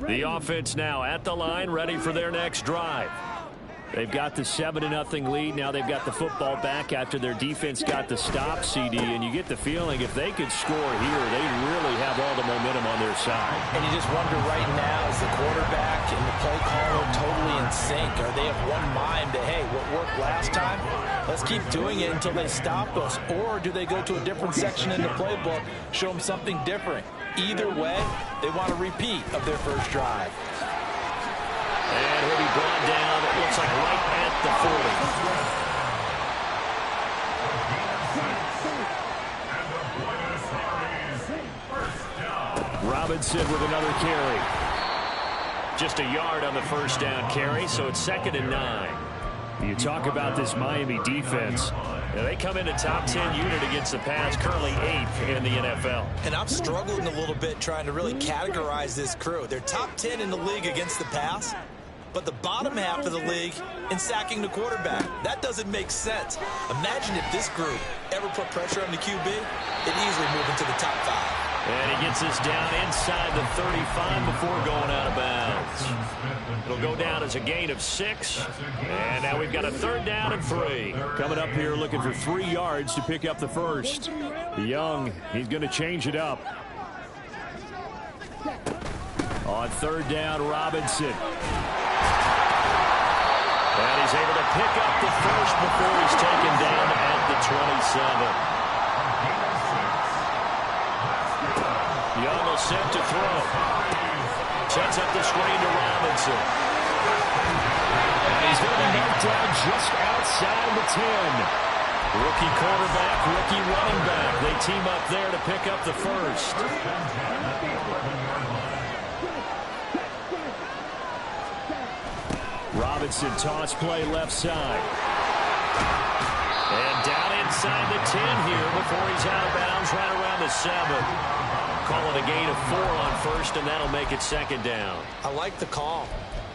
The offense now at the line, ready for their next drive. They've got the 7-0 lead. Now they've got the football back after their defense got the stop, CD. And you get the feeling if they could score here, they really have all the momentum on their side. And you just wonder right now, is the quarterback and the play caller totally in sync? Are they of one mind that, hey, what worked last time, let's keep doing it until they stop us? Or do they go to a different section in the playbook, show them something different? Either way, they want a repeat of their first drive. And he'll be brought down, it looks like right at the 40. Robinson with another carry. Just a yard on the first down carry, so it's 2nd and 9. You talk about this Miami defense. Now they come in a top 10 unit against the pass, currently 8th in the NFL. And I'm struggling a little bit trying to really categorize this crew. They're top 10 in the league against the pass, but the bottom half of the league in sacking the quarterback. That doesn't make sense. Imagine if this group ever put pressure on the QB, it'd easily move into the top 5. And he gets us down inside the 35 before going out of bounds. It'll go down as a gain of 6. And now we've got a 3rd down and 3. Coming up here looking for 3 yards to pick up the first. Young, he's going to change it up. On 3rd down, Robinson. And he's able to pick up the first before he's taken down at the 27. Young will set to throw. Sets up the screen to Robinson. And he's going to be knocked down just outside the 10. Rookie quarterback, rookie running back. They team up there to pick up the first. Robinson toss play left side. And down inside the 10 here before he's out of bounds right around the 7. Call it a gain of 4 on first, and that'll make it 2nd down. I like the call.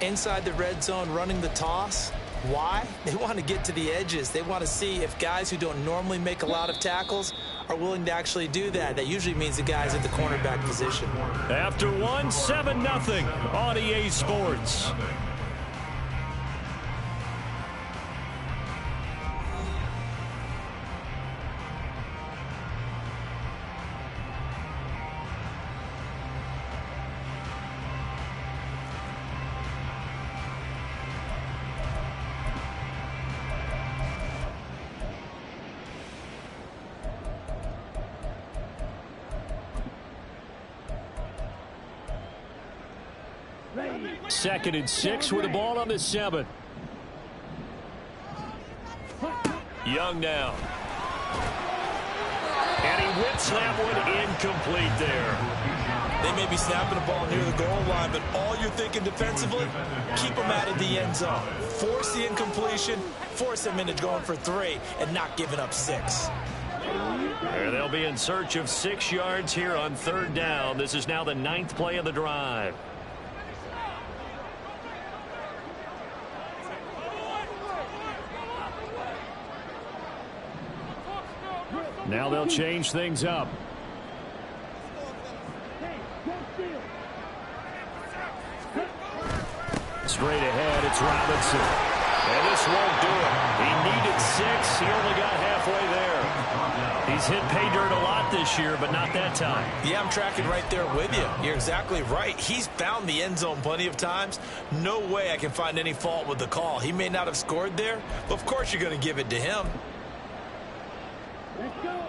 Inside the red zone running the toss. Why? They want to get to the edges. They want to see if guys who don't normally make a lot of tackles are willing to actually do that. That usually means the guys at the cornerback position. After 1, 7-0 on EA Sports. Second and 6 with the ball on the 7. Young now. And he whips that one incomplete there. They may be snapping the ball near the goal line, but all you're thinking defensively, keep them out of the end zone. Force the incompletion, force them into going for 3, and not giving up 6. There they'll be in search of 6 yards here on 3rd down. This is now the 9th play of the drive. Now they'll change things up. Straight ahead, it's Robinson. And this won't do it. He needed 6. He only got halfway there. He's hit pay dirt a lot this year, but not that time. Yeah, I'm tracking right there with you. You're exactly right. He's found the end zone plenty of times. No way I can find any fault with the call. He may not have scored there, but of course you're going to give it to him.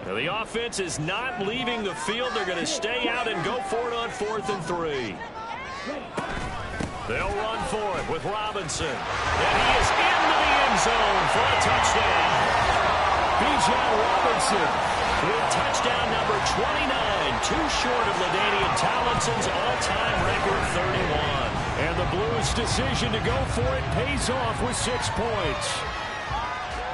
Now the offense is not leaving the field. They're going to stay out and go for it on 4th and 3. They'll run for it with Robinson. And he is into the end zone for a touchdown. Bijan Robinson with touchdown number 29. Too short of LaDainian Tomlinson's all-time record 31. And the Blues' decision to go for it pays off with 6 points.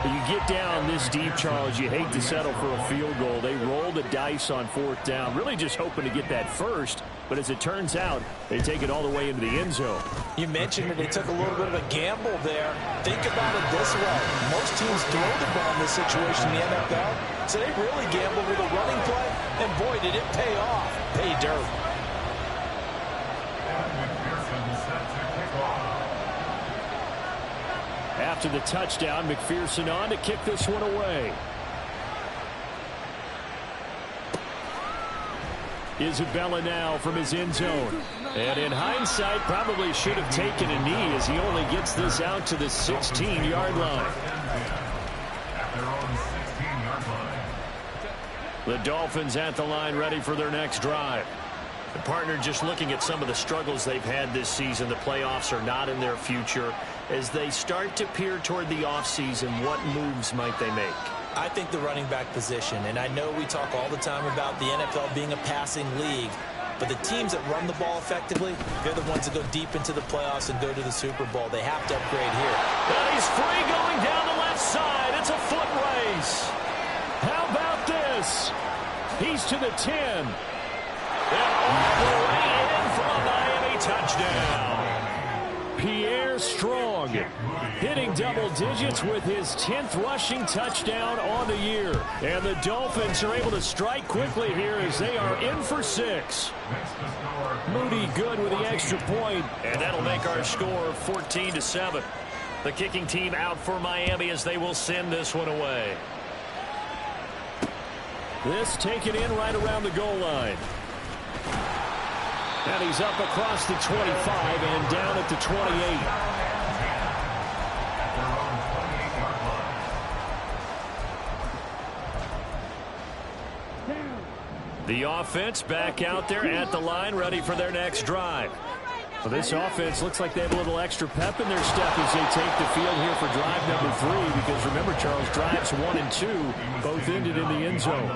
You get down this deep, Charles, you hate to settle for a field goal. They roll the dice on 4th down, really just hoping to get that first. But as it turns out, they take it all the way into the end zone. You mentioned that they took a little bit of a gamble there. Think about it this way. Most teams throw the ball in this situation in the NFL, so they really gambled with a running play, and boy, did it pay off. Pay dirt. After the touchdown, McPherson on to kick this one away. Isabella now from his end zone. And in hindsight, probably should have taken a knee as he only gets this out to the 16-yard line. The Dolphins at the line ready for their next drive. The partner, just looking at some of the struggles they've had this season, the playoffs are not in their future. As they start to peer toward the offseason, what moves might they make? I think the running back position, and I know we talk all the time about the NFL being a passing league, but the teams that run the ball effectively, they're the ones that go deep into the playoffs and go to the Super Bowl. They have to upgrade here. And he's free going down the left side. It's a foot race. How about this? He's to the 10. And all the way in for a Miami touchdown. Pierre Strong hitting double digits with his 10th rushing touchdown on the year. And the Dolphins are able to strike quickly here as they are in for 6. Moody good with the extra point. And that'll make our score 14-7. The kicking team out for Miami as they will send this one away. This taken in right around the goal line. And he's up across the 25 and down at the 28. The offense back out there at the line, ready for their next drive. Well, this offense looks like they have a little extra pep in their step as they take the field here for drive number 3. Because remember, Charles, drives 1 and 2 both ended in the end zone.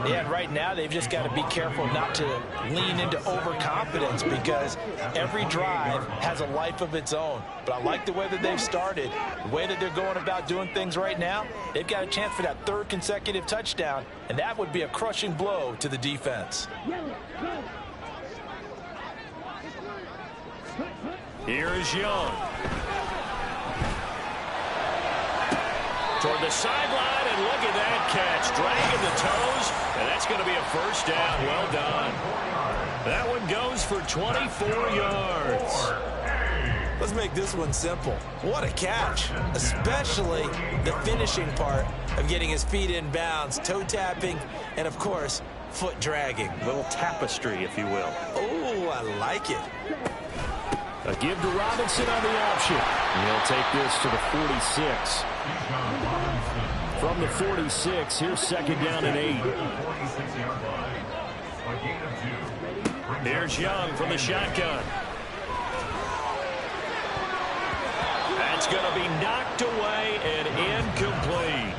Yeah, and right now they've just got to be careful not to lean into overconfidence because every drive has a life of its own. But I like the way that they've started, the way that they're going about doing things right now. They've got a chance for that 3rd consecutive touchdown, and that would be a crushing blow to the defense. Here is Young. Toward the sideline, and look at that catch. Dragging the toes, and that's going to be a first down. Well done. That one goes for 24 yards. Let's make this one simple. What a catch, especially the finishing part of getting his feet in bounds, toe tapping, and, of course, foot dragging. A little tapestry, if you will. Oh, I like it. A give to Robinson on the option. And he'll take this to the 46. From the 46, here's 2nd down and 8. Here's Young from the shotgun. That's going to be knocked away and incomplete.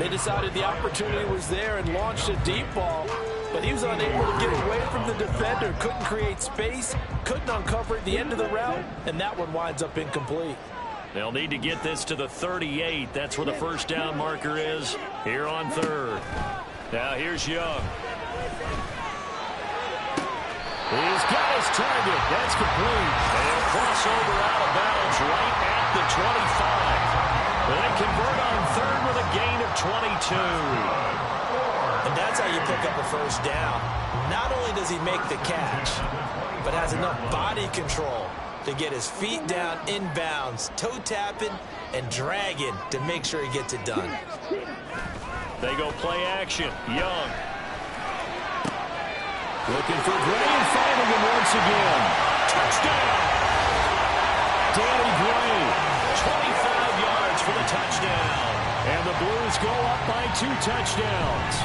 They decided the opportunity was there and launched a deep ball, but he was unable to get away from the defender, couldn't create space, couldn't uncover at the end of the route, and that one winds up incomplete. They'll need to get this to the 38. That's where the first down marker is here on 3rd. Now here's Young. He's got his target. That's complete. And he'll cross over out of bounds right at the 25. They convert on 3rd with a gain of 22. And that's how you pick up a first down. Not only does he make the catch, but has enough body control to get his feet down inbounds, toe tapping and dragging to make sure he gets it done. They go play action. Young. Looking for Gray and finding him once again. Touchdown! Danny Gray, 25 yards for the touchdown. And the Blues go up by 2 touchdowns.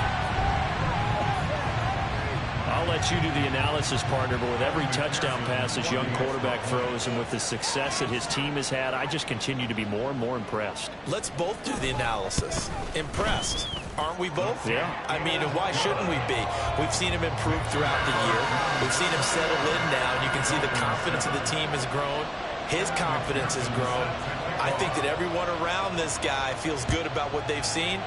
I'll let you do the analysis, partner, but with every touchdown pass this young quarterback throws and with the success that his team has had, I just continue to be more and more impressed. Let's both do the analysis. Impressed. Aren't we both? Yeah. I mean, why shouldn't we be? We've seen him improve throughout the year. We've seen him settle in now, and you can see the confidence of the team has grown. His confidence has grown. I think that everyone around this guy feels good about what they've seen,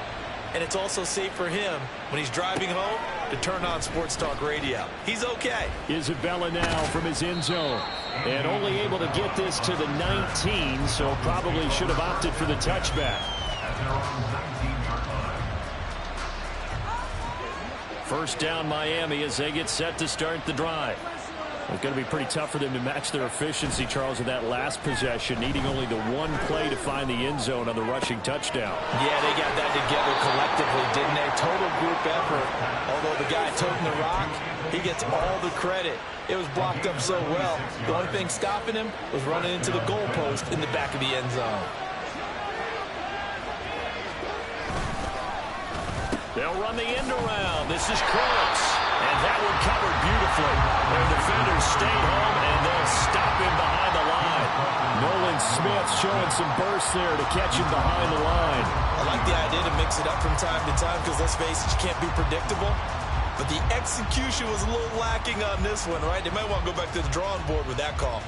and it's also safe for him when he's driving home to turn on Sports Talk Radio. He's okay. Isabella now from his end zone, and only able to get this to the 19, so probably should have opted for the touchback. First down Miami as they get set to start the drive. It's going to be pretty tough for them to match their efficiency, Charles, in that last possession, needing only the one play to find the end zone on the rushing touchdown. Yeah, they got that together collectively, didn't they? Total group effort. Although the guy toting the rock, he gets all the credit. It was blocked up so well. The only thing stopping him was running into the goalpost in the back of the end zone. They'll run the end around. This is Kurtz. And that one covered beautifully. Their defenders stayed home, and they'll stop him behind the line. Nolan Smith showing some burst there to catch him behind the line. I like the idea to mix it up from time to time because, let's face it, you can't be predictable. But the execution was a little lacking on this one, right? They might want to go back to the drawing board with that call.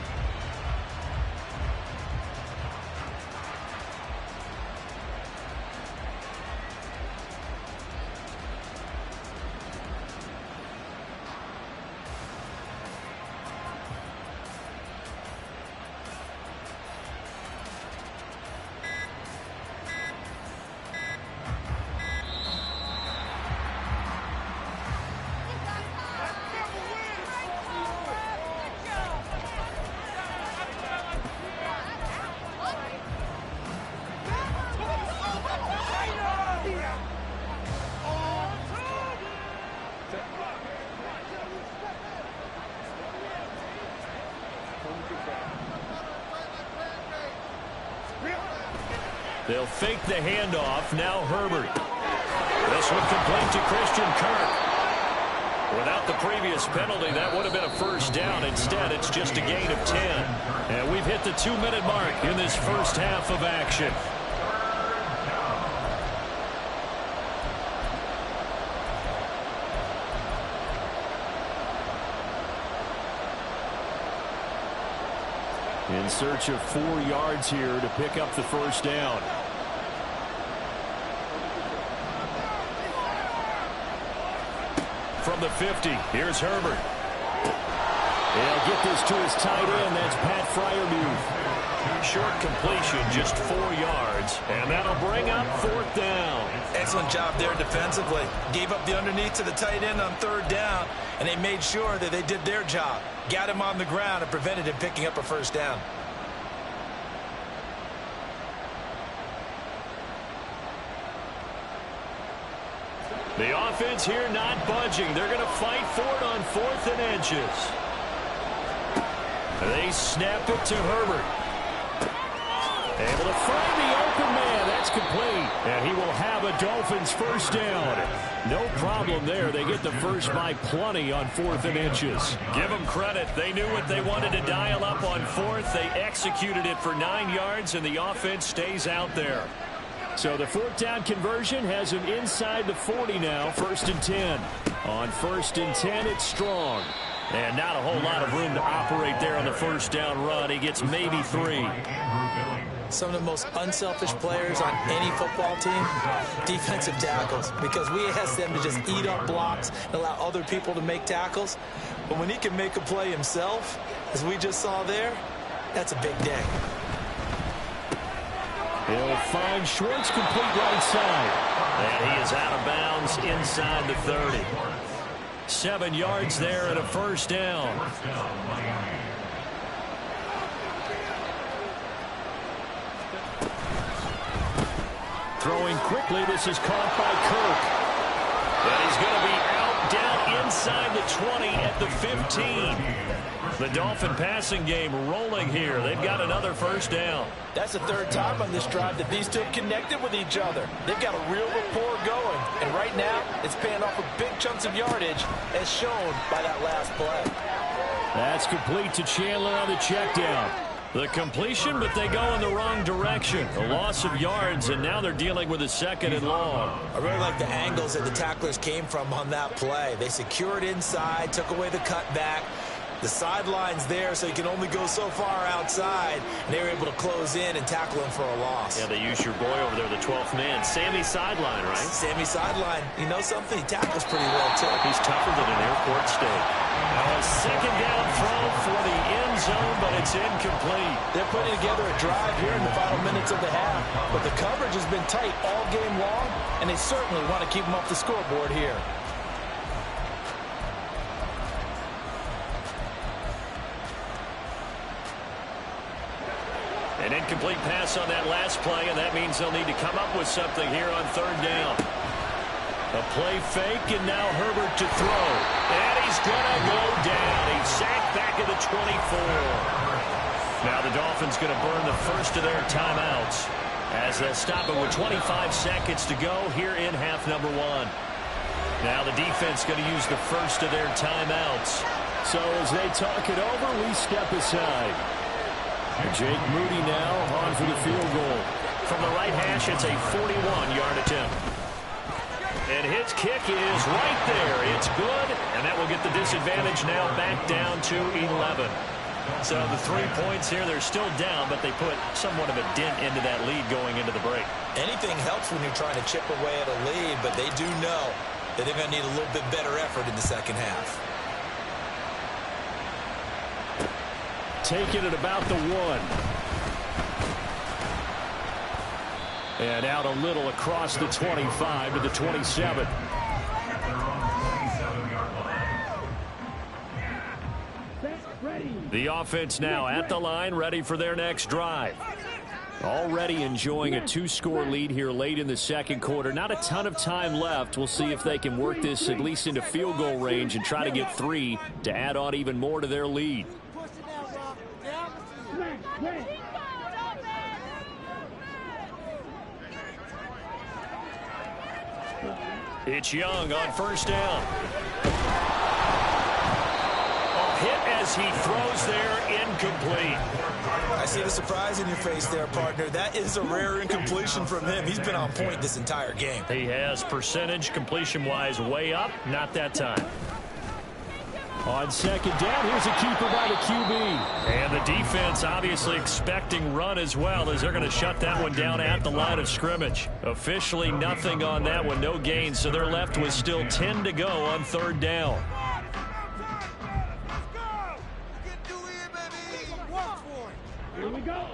They'll fake the handoff. Now Herbert. This one complete to Christian Kirk. Without the previous penalty, that would have been a first down. Instead, it's just a gain of 10. And we've hit the 2-minute mark in this first half of action. In search of 4 yards here to pick up the first down. From the 50, here's Herbert. He'll get this to his tight end. That's Pat Freiermuth. Short completion, just 4 yards. And that'll bring up 4th down. Excellent job there defensively. Gave up the underneath to the tight end on 3rd down, and they made sure that they did their job. Got him on the ground and prevented him picking up a first down. The offense here not budging. They're going to fight for it on 4th and inches. They snap it to Herbert. Able to find the open man. That's complete. And he will have a Dolphins first down. No problem there. They get the first by plenty on 4th and inches. Give them credit. They knew what they wanted to dial up on 4th. They executed it for 9 yards, and the offense stays out there. So the 4th down conversion has him inside the 40 now, 1st and 10. On 1st and 10, it's Strong. And not a whole lot of room to operate there on the first down run. He gets maybe 3. Some of the most unselfish players on any football team, defensive tackles, because we ask them to just eat up blocks and allow other people to make tackles. But when he can make a play himself, as we just saw there, that's a big day. He'll find Schwartz complete right side. And he is out of bounds inside the 30. 7 yards there and a first down. Throwing quickly, this is caught by Kirk. And he's going to be out down inside the 20 at the 15. The Dolphin passing game rolling here. They've got another first down. That's the 3rd time on this drive that these two have connected with each other. They've got a real rapport going. And right now, it's paying off with big chunks of yardage, as shown by that last play. That's complete to Chandler on the check down. The completion, but they go in the wrong direction. A loss of yards, and now they're dealing with a 2nd and long. I really like the angles that the tacklers came from on that play. They secured inside, took away the cutback. The sideline's there, so you can only go so far outside. And they were able to close in and tackle him for a loss. Yeah, they used your boy over there, the 12th man. Sammy Sideline, right? Sammy Sideline. You know something? He tackles pretty well, too. He's tougher than an airport steak. A 2nd down throw for the end zone, but it's incomplete. They're putting together a drive here in the final minutes of the half. But the coverage has been tight all game long, and they certainly want to keep them off the scoreboard here. An incomplete pass on that last play, and that means they'll need to come up with something here on third down. A play fake, and now Herbert to throw. And he's going to go down. He's sacked back at the 24. Now the Dolphins going to burn the first of their timeouts as they'll stop it with 25 seconds to go here in half number one. Now the defense going to use the first of their timeouts. So as they talk it over, we step aside. Jake Moody now on for the field goal. From the right hash, it's a 41-yard attempt. And his kick is right there. It's good, and that will get the disadvantage now back down to 11. So the 3 points here, they're still down, but they put somewhat of a dent into that lead going into the break. Anything helps when you're trying to chip away at a lead, but they do know that they're going to need a little bit better effort in the second half. Taking it about the 1. And out a little across the 25 to the 27. The offense now at the line, ready for their next drive. Already enjoying a 2-score lead here late in the second quarter. Not a ton of time left. We'll see if they can work this at least into field goal range and try to get 3 to add on even more to their lead. It's Young on first down. A hit as he throws there, incomplete. I see the surprise in your face there, partner. That is a rare incompletion from him. He's been on point this entire game. He has percentage completion-wise way up, not that time. On second down, here's a keeper by the QB. And the defense obviously expecting run as well, as they're going to shut that one down at the line of scrimmage. Officially nothing on that one, no gain, so they're left with still 10 to go on third down. Here we go.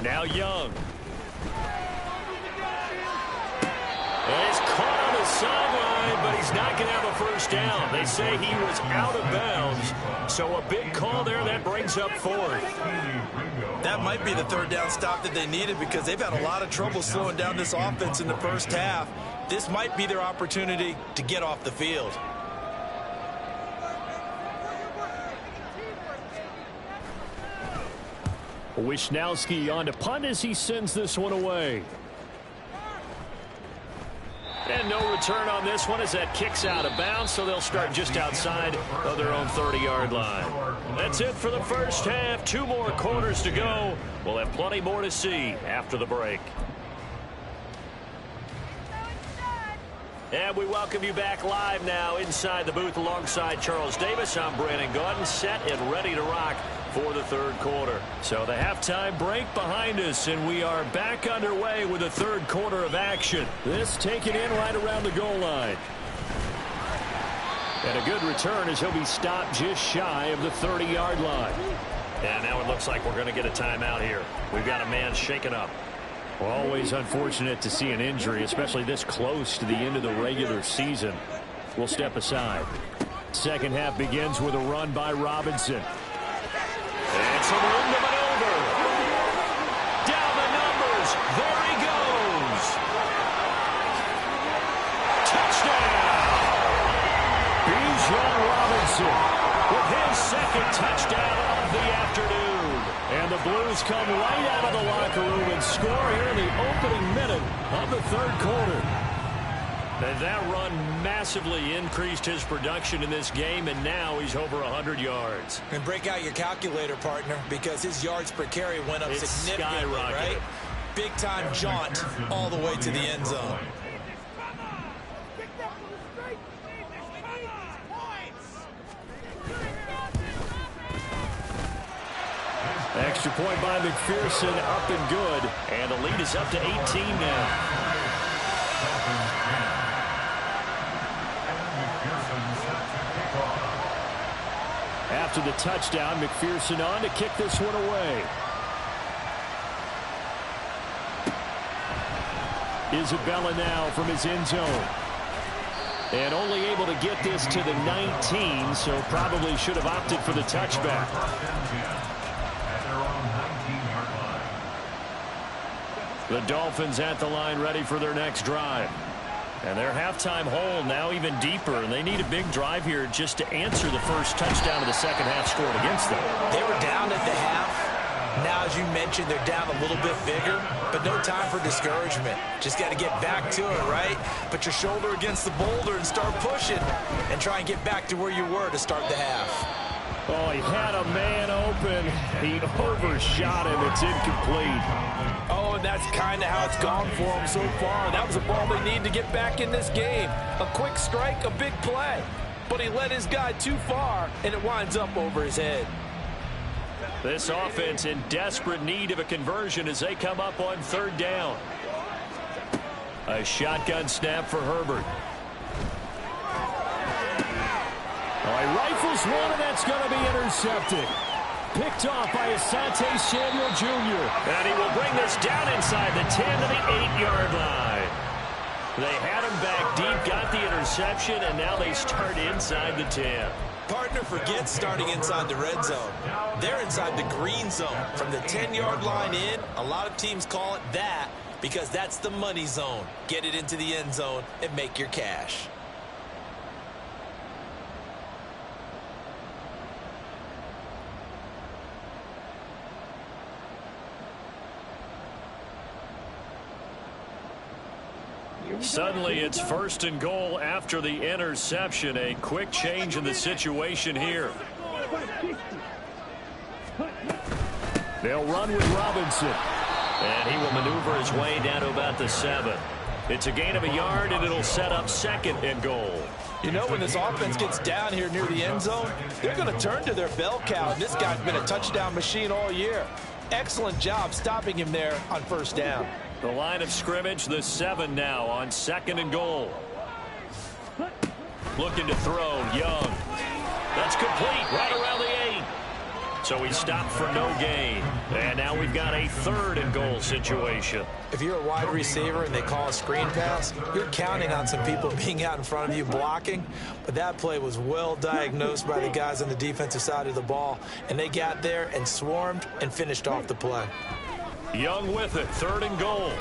Now Young. And he's caught on the sideline, but he's not going to have a first down. They say he was out of bounds. So a big call there that brings up fourth. That might be the third down stop that they needed because they've had a lot of trouble slowing down this offense in the first half. This might be their opportunity to get off the field. Wisnowski on to punt as he sends this one away. And no return on this one as that kicks out of bounds, so they'll start just outside of their own 30-yard line. That's it for the first half. 2 more quarters to go. We'll have plenty more to see after the break. And we welcome you back live now inside the booth alongside Charles Davis. I'm Brandon Gaudin, set and ready to rock for the third quarter. So the halftime break behind us, and we are back underway with the third quarter of action. This taken in right around the goal line. And a good return as he'll be stopped just shy of the 30-yard line. And now it looks like we're going to get a timeout here. We've got a man shaken up. Always unfortunate to see an injury, especially this close to the end of the regular season. We'll step aside. Second half begins with a run by Robinson. And some room to maneuver. Down the numbers. There he goes. Touchdown. Bijan Robinson with his second touchdown of the afternoon. And the Blues come right out of the locker room and score here in the opening minute of the third quarter. And that run massively increased his production in this game, and now he's over 100 yards. And break out your calculator, partner, because his yards per carry went up significantly, right? Big-time jaunt all the way to the end zone. Extra point by McPherson, up and good. And the lead is up to 18 now. After the touchdown, McPherson on to kick this one away. Isabella now from his end zone. And only able to get this to the 19, so probably should have opted for the touchback. The Dolphins at the line ready for their next drive. And their halftime hole now even deeper, and they need a big drive here just to answer the first touchdown of the second half scored against them. They were down at the half. Now, as you mentioned, they're down a little bit bigger, but no time for discouragement. Just got to get back to it, right? Put your shoulder against the boulder and start pushing, and try and get back to where you were to start the half. Oh, he had a man open. He overshot him. It's incomplete. Oh, and that's kind of how it's gone for him so far. That was a ball they need to get back in this game. A quick strike, a big play. But he led his guy too far, and it winds up over his head. This offense in desperate need of a conversion as they come up on third down. A shotgun snap for Herbert. Oh, he rifles one, and that's going to be intercepted. Picked off by Asante Samuel Jr. And he will bring this down inside the 10 to the 8-yard line. They had him back deep, got the interception, and now they start inside the 10. Partner forgets starting inside the red zone. They're inside the green zone. From the 10-yard line in, a lot of teams call it that because that's the money zone. Get it into the end zone and make your cash. Suddenly it's first and goal after the interception. A quick change in the situation here. They'll run with Robinson. And he will maneuver his way down to about the 7. It's a gain of a yard, and it'll set up second and goal. You know, when this offense gets down here near the end zone, they're going to turn to their bell cow. And this guy's been a touchdown machine all year. Excellent job stopping him there on first down. The line of scrimmage, the 7 now on second and goal. Looking to throw, Young. That's complete, right around the 8. So he stopped for no gain. And now we've got a third and goal situation. If you're a wide receiver and they call a screen pass, you're counting on some people being out in front of you blocking. But that play was well diagnosed by the guys on the defensive side of the ball. And they got there and swarmed and finished off the play. Young with it, third and goal.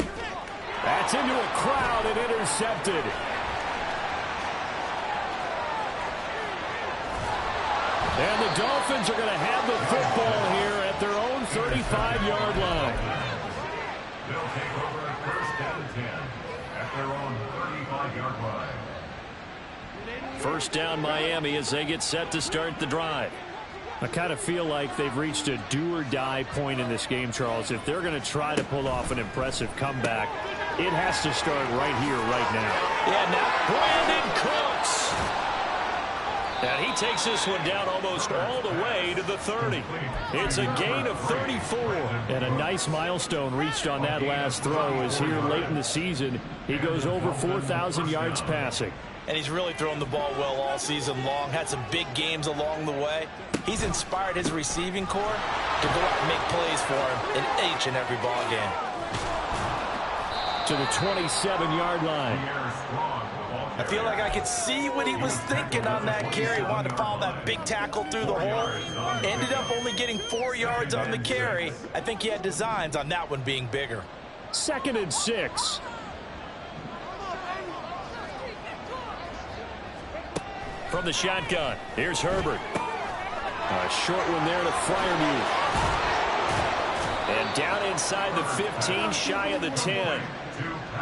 That's into a crowd and intercepted. And the Dolphins are going to have the football here at their own 35-yard line. They'll take over at first down and 10 at their own 35-yard line. First down Miami as they get set to start the drive. I kind of feel like they've reached a do-or-die point in this game, Charles. If they're going to try to pull off an impressive comeback, it has to start right here, right now. Yeah, now Brandon Cooks. And he takes this one down almost all the way to the 30. It's a gain of 34. And a nice milestone reached on that last throw as here late in the season, he goes over 4,000 yards passing. And he's really thrown the ball well all season long. Had some big games along the way. He's inspired his receiving corps to go out and make plays for him in each and every ball game. To the 27-yard line. I feel like I could see what he was thinking on that carry. Wanted to follow that big tackle through the hole. Ended up only getting 4 yards on the carry. I think he had designs on that one being bigger. 2nd and 6. From the shotgun, here's Herbert. A short one there to Freiermuth. And down inside the 15, shy of the 10.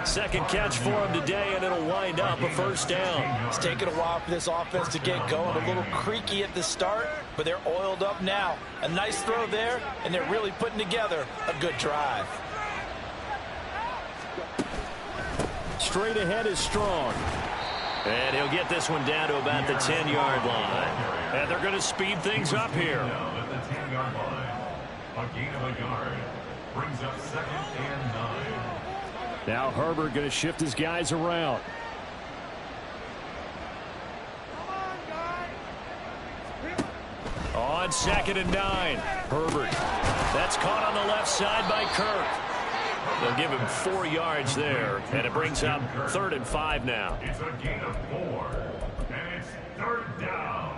Second catch for him today, and it'll wind up a first down. It's taken a while for this offense to get going. A little creaky at the start, but they're oiled up now. A nice throw there, and they're really putting together a good drive. Straight ahead is Strong. And he'll get this one down to about the 10-yard line. And they're going to speed things up here. At the 10-yard line, a gain of a yard brings up 2nd and 9. Now Herbert going to shift his guys around. On 2nd and 9, Herbert. That's caught on the left side by Kirk. They'll give him 4 yards there, and it brings up 3rd and 5 now. It's a gain of 4, and it's 3rd down.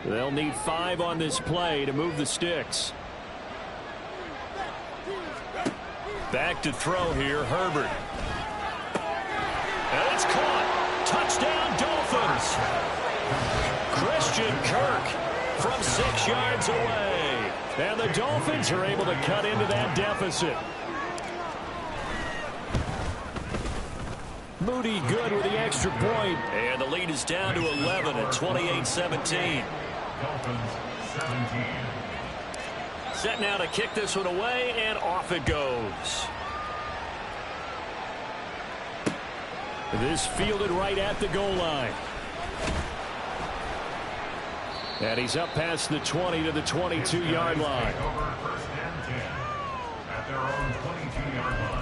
They'll need 5 on this play to move the sticks. Back to throw here, Herbert. And it's caught. Touchdown, Dolphins. Christian Kirk from 6 yards away. And the Dolphins are able to cut into that deficit. Moody good with the extra point. And the lead is down to 11 at 28-17. Dolphins 17. Set now to kick this one away, and off it goes. This fielded right at the goal line. And he's up past the 20 to the 22-yard line. Over 1st and 10 at their own 22-yard line.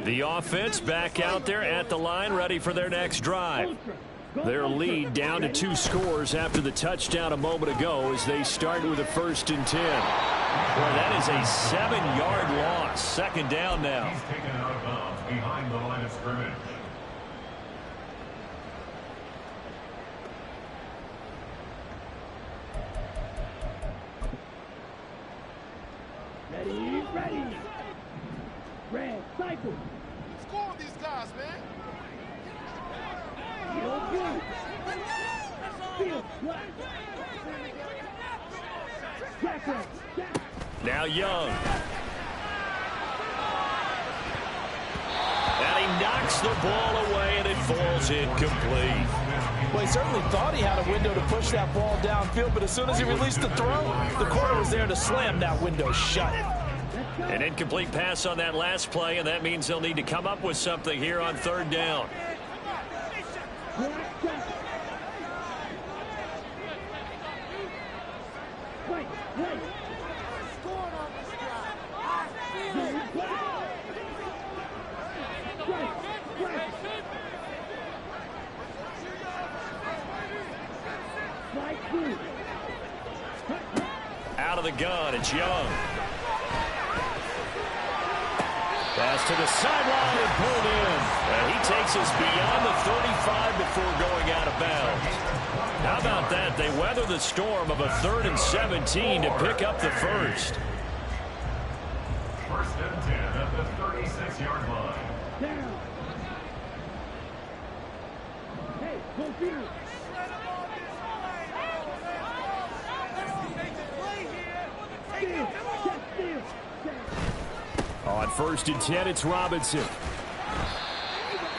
The offense back out there at the line, ready for their next drive. Their lead down to 2 scores after the touchdown a moment ago as they start with a 1st and 10. Boy, that is a 7-yard loss. 2nd down now. He's taken out of bounds behind the line of scrimmage. Ready. Red, cycle. Score with these guys, man. Good. Field, Now Young. And he knocks the ball away, and it falls incomplete. Well, he certainly thought he had a window to push that ball downfield, but as soon as he released the throw, the corner was there to slam that window shut. An incomplete pass on that last play, and that means they'll need to come up with something here on 3rd down. Out of the gun, it's Young. Pass to the sideline and pulled in. And he takes us beyond the 35 before going out of bounds. How about that? They weather the storm of a 3rd and 17 to pick up the 1st. 1st and 10 at the 36-yard line. Down. Hey, go field. On 1st and 10, it's Robinson.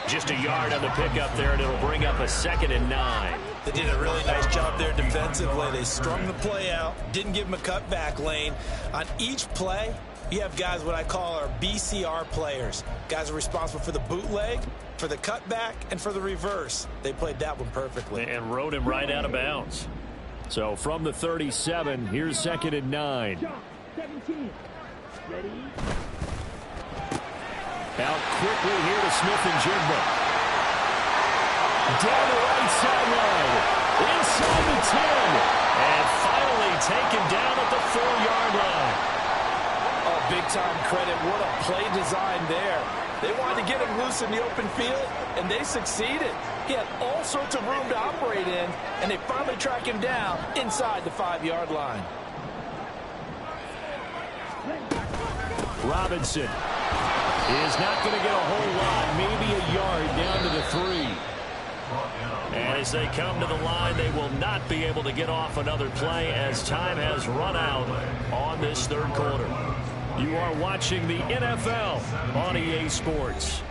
Just a yard on the pickup there, and it'll bring up a 2nd and 9. They did a really nice job there defensively. They strung the play out, didn't give him a cutback lane. On each play, you have guys what I call our BCR players. Guys are responsible for the bootleg, for the cutback, and for the reverse. They played that one perfectly. And rode him right out of bounds. So from the 37, here's 2nd and 9. 17. Ready? Out quickly here to Smith and Jigba. Down the right sideline. Inside the 10. And finally taken down at the 4-yard line. Oh, big-time credit. What a play design there. They wanted to get him loose in the open field, and they succeeded. He had all sorts of room to operate in, and they finally track him down inside the 5-yard line. Robinson is not going to get a whole lot, maybe a yard down to the 3. And as they come to the line, they will not be able to get off another play as time has run out on this 3rd quarter. You are watching the NFL on EA Sports.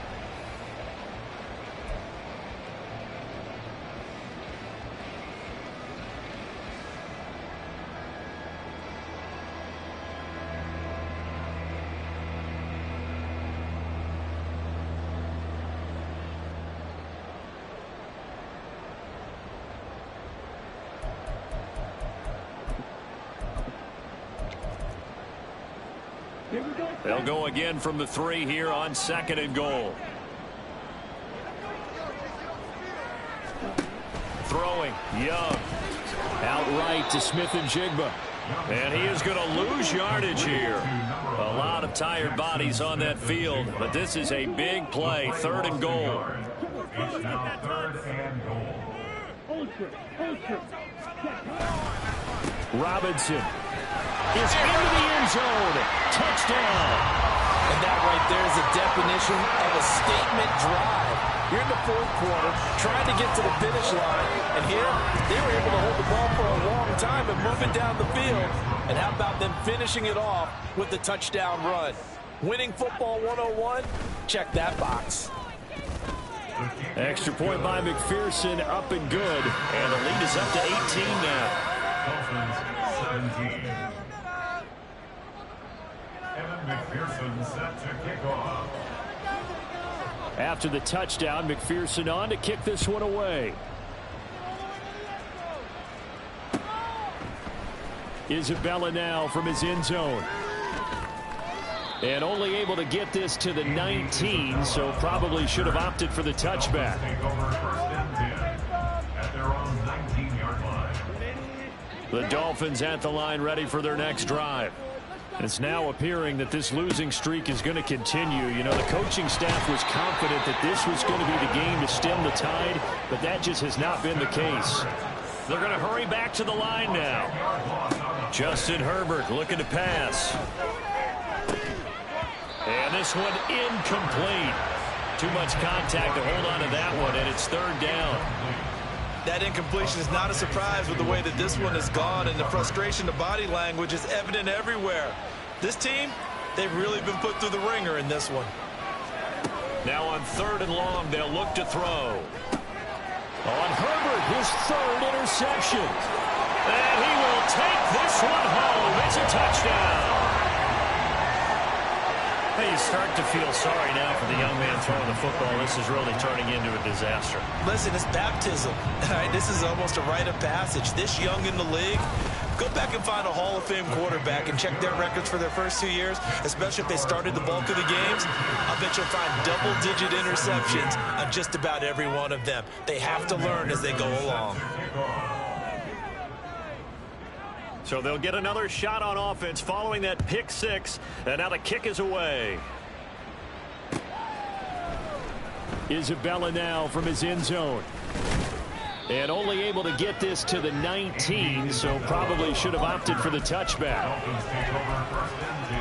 Here we go. They'll go again from the 3 here on 2nd and goal. Throwing, Young. Outright to Smith and Jigba. And he is going to lose yardage here. A lot of tired bodies on that field, but this is a big play. 3rd and goal. It's now 3rd and goal. Ultra. Robinson is into the end zone. Touchdown. And that right there is a definition of a statement drive. You're in the 4th quarter, trying to get to the finish line, and here they were able to hold the ball for a long time and move it down the field. And how about them finishing it off with the touchdown run? Winning football 101, check that box. Extra point by McPherson, up and good. And the lead is up to 18 now. Dolphins 17. Evan McPherson set to kick off. After the touchdown, McPherson on to kick this one away. Isabella now from his end zone. And only able to get this to the 19, so probably should have opted for the touchback. Take over 1st and 10 at their own 19-yard line. The Dolphins at the line ready for their next drive. It's now appearing that this losing streak is going to continue. You know, the coaching staff was confident that this was going to be the game to stem the tide, but that just has not been the case. They're going to hurry back to the line now. Justin Herbert looking to pass. And this one incomplete. Too much contact to hold on to that one, and it's 3rd down. That incompletion is not a surprise with the way that this one has gone, and the frustration, the body language is evident everywhere. This team, they've really been put through the ringer in this one. Now on 3rd and long, they'll look to throw. On Herbert, his 3rd interception. And he will take this one home. It's a touchdown. Hey, you start to feel sorry now for the young man throwing the football. This is really turning into a disaster. Listen, it's baptism. All right, this is almost a rite of passage. This young in the league, go back and find a Hall of Fame quarterback and check their records for their first 2 years, especially if they started the bulk of the games. I bet you'll find double-digit interceptions on just about every one of them. They have to learn as they go along. So they'll get another shot on offense following that pick 6. And now the kick is away. Isabella now from his end zone. And only able to get this to the 19, so probably should have opted for the touchback. Dolphins take over 1st and 10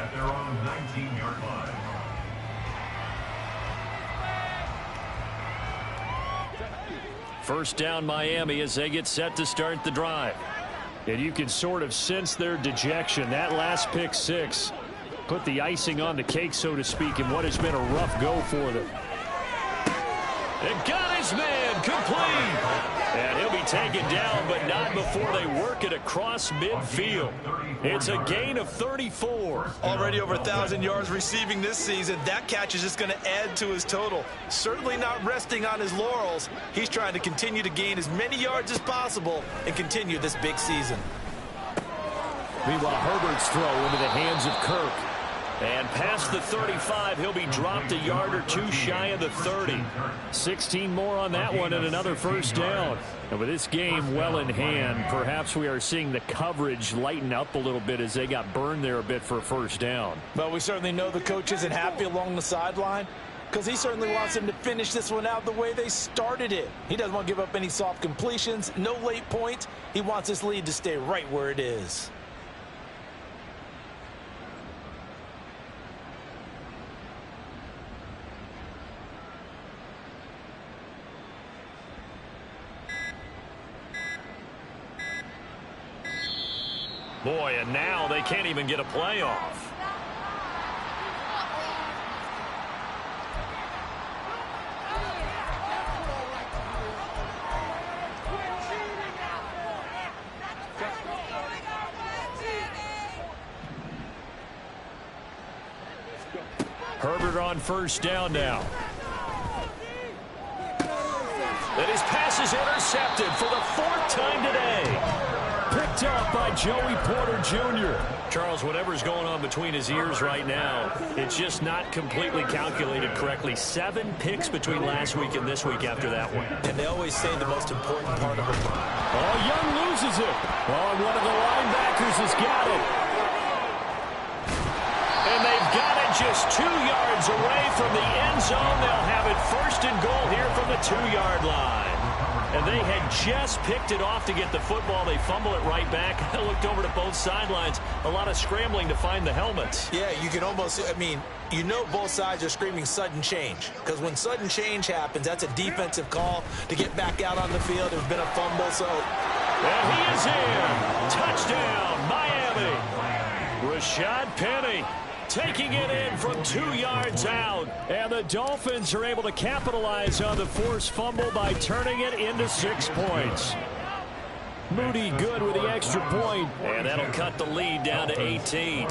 at their own 19-yard line. First down Miami as they get set to start the drive. And you can sort of sense their dejection. That last pick 6 put the icing on the cake, so to speak, in what has been a rough go for them. And got his man complete. And he'll be taken down, but not before they work it across midfield. It's a gain of 34. Already over 1,000 yards receiving this season. That catch is just going to add to his total. Certainly not resting on his laurels. He's trying to continue to gain as many yards as possible and continue this big season. Meanwhile, Herbert's throw into the hands of Kirk. And past the 35, he'll be dropped a yard or 2 shy of the 30. 16 more on that one and another first down. And with this game well in hand, perhaps we are seeing the coverage lighten up a little bit as they got burned there a bit for a first down. But we certainly know the coach isn't happy along the sideline because he certainly wants them to finish this one out the way they started it. He doesn't want to give up any soft completions, no late points. He wants this lead to stay right where it is. Boy, and now they can't even get a playoff. Herbert on first down now. And his pass is intercepted for the 4th time today. Pick Picked off by Joey Porter Jr. Charles, whatever's going on between his ears right now, it's just not completely calculated correctly. 7 picks between last week and this week after that one. And they always say the most important part of it. Oh, Young loses it. Oh, one of the linebackers has got it. And they've got it just 2 yards away from the end zone. They'll have it first and goal here from the 2-yard line. And they had just picked it off to get the football. They fumble it right back. I looked over to both sidelines. A lot of scrambling to find the helmets. Yeah, you can almost, I mean, you know both sides are screaming sudden change. Because when sudden change happens, that's a defensive call to get back out on the field. There's been a fumble, so. And he is in. Touchdown, Miami. Rashad Penny taking it in from 2 yards out. And the Dolphins are able to capitalize on the forced fumble by turning it into 6 points. Moody good with the extra point. And that'll cut the lead down to 18.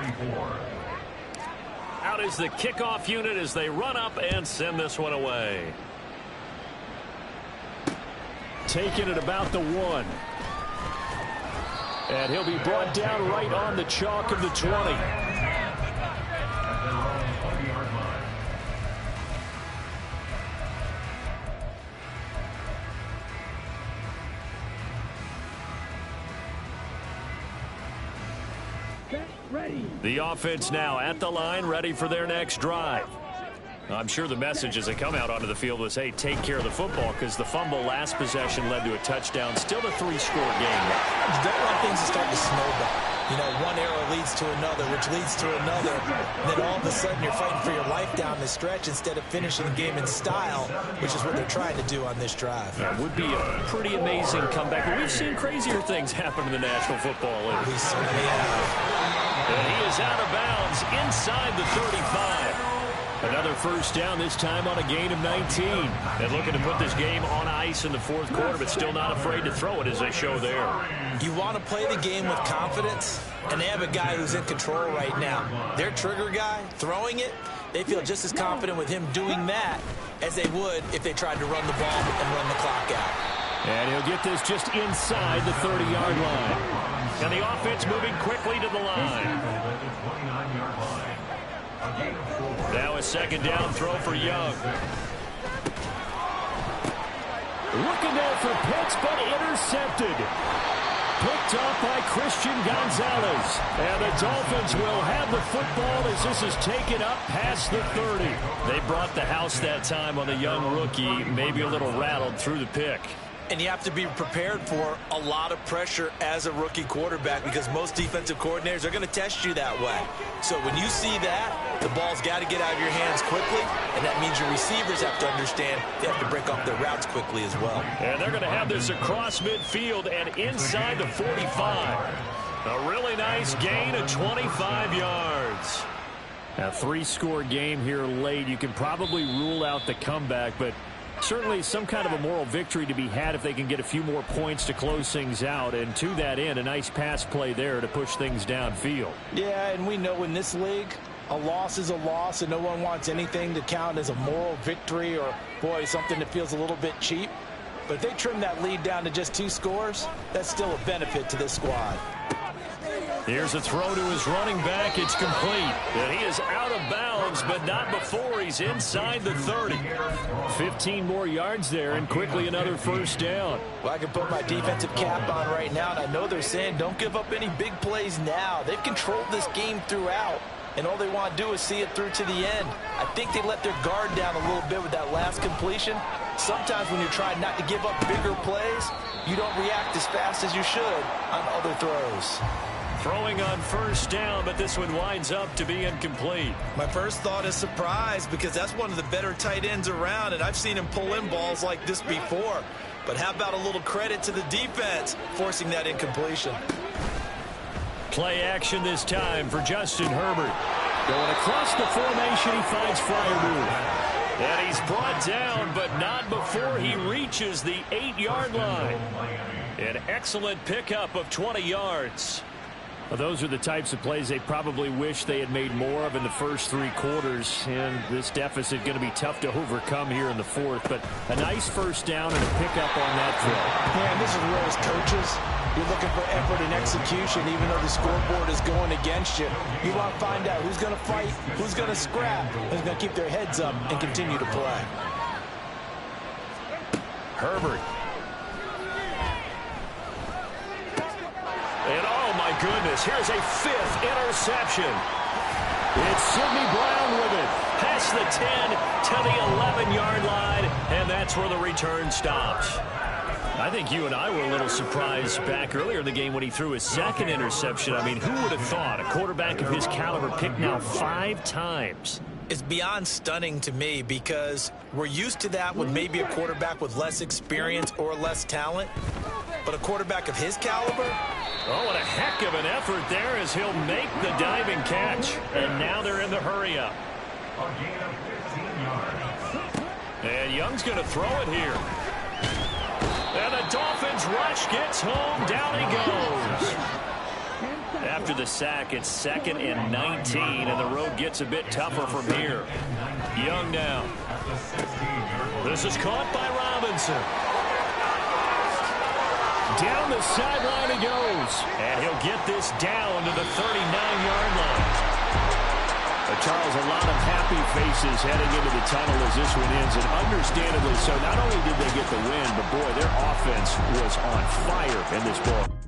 Out is the kickoff unit as they run up and send this one away. Taking it about the 1. And he'll be brought down right on the chalk of the 20. Ready. The offense now at the line, ready for their next drive. I'm sure the message as they come out onto the field was, hey, take care of the football, because the fumble last possession led to a touchdown. Still a 3-score game. You don't want things to start to snowball. You know, one error leads to another, which leads to another. And then all of a sudden you're fighting for your life down the stretch instead of finishing the game in style, which is what they're trying to do on this drive. That would be a pretty amazing comeback. But we've seen crazier things happen in the National Football League. We certainly have. And he is out of bounds inside the 35. Another first down, this time on a gain of 19. And looking to put this game on ice in the 4th quarter, but still not afraid to throw it as they show there. You want to play the game with confidence, and they have a guy who's in control right now. Their trigger guy, throwing it, they feel just as confident with him doing that as they would if they tried to run the ball and run the clock out. And he'll get this just inside the 30-yard line. And the offense moving quickly to the line. Now a second down throw for Young. Looking there for Pitts, but intercepted. Picked off by Christian Gonzalez. And the Dolphins will have the football as this is taken up past the 30. They brought the house that time on the young rookie, maybe a little rattled through the pick. And you have to be prepared for a lot of pressure as a rookie quarterback, because most defensive coordinators are going to test you that way. So when you see that, the ball's got to get out of your hands quickly, and that means your receivers have to understand they have to break off their routes quickly as well. And they're going to have this across midfield and inside the 45. A really nice gain of 25 yards. A 3-score game here late. You can probably rule out the comeback, but certainly some kind of a moral victory to be had if they can get a few more points to close things out. And to that end, a nice pass play there to push things downfield. Yeah, and we know in this league, a loss is a loss, and no one wants anything to count as a moral victory or, boy, something that feels a little bit cheap. But if they trim that lead down to just 2 scores, that's still a benefit to this squad. Here's a throw to his running back. It's complete. And he is out of bounds, but not before he's inside the 30. 15 more yards there, and quickly another first down. Well, I can put my defensive cap on right now, and I know they're saying don't give up any big plays now. They've controlled this game throughout, and all they want to do is see it through to the end. I think they let their guard down a little bit with that last completion. Sometimes when you're trying not to give up bigger plays, you don't react as fast as you should on other throws. Throwing on first down, but this one winds up to be incomplete. My first thought is surprise, because that's one of the better tight ends around, and I've seen him pull in balls like this before. But how about a little credit to the defense forcing that incompletion? Play action this time for Justin Herbert. Going across the formation, he finds Freiermuth. And he's brought down, but not before he reaches the 8-yard line. An excellent pickup of 20 yards. Well, those are the types of plays they probably wish they had made more of in the first 3 quarters. And this deficit going to be tough to overcome here in the 4th. But a nice first down and a pickup on that throw. Man, this is where as coaches, You're looking for effort and execution, even though the scoreboard is going against you. You want to find out who's going to fight, who's going to scrap, who's going to keep their heads up and continue to play. Herbert. And oh my goodness, here's a 5th interception. It's Sidney Brown with it. Past the 10 to the 11-yard line, and that's where the return stops. I think you and I were a little surprised back earlier in the game when he threw his 2nd interception. I mean, who would have thought a quarterback of his caliber picked now 5 times? It's beyond stunning to me because we're used to that with maybe a quarterback with less experience or less talent. But a quarterback of his caliber? Oh, what a heck of an effort there as he'll make the diving catch. And now they're in the hurry-up. A gain of 15 yards. And Young's going to throw it here. And the Dolphins rush gets home. Down he goes. After the sack, it's 2nd and 19, and the road gets a bit tougher from here. Young now. This is caught by Robinson. Down the sideline he goes. And he'll get this down to the 39-yard line. Charles, a lot of happy faces heading into the tunnel as this one ends, and understandably so. Not only did they get the win, but boy, their offense was on fire in this ball.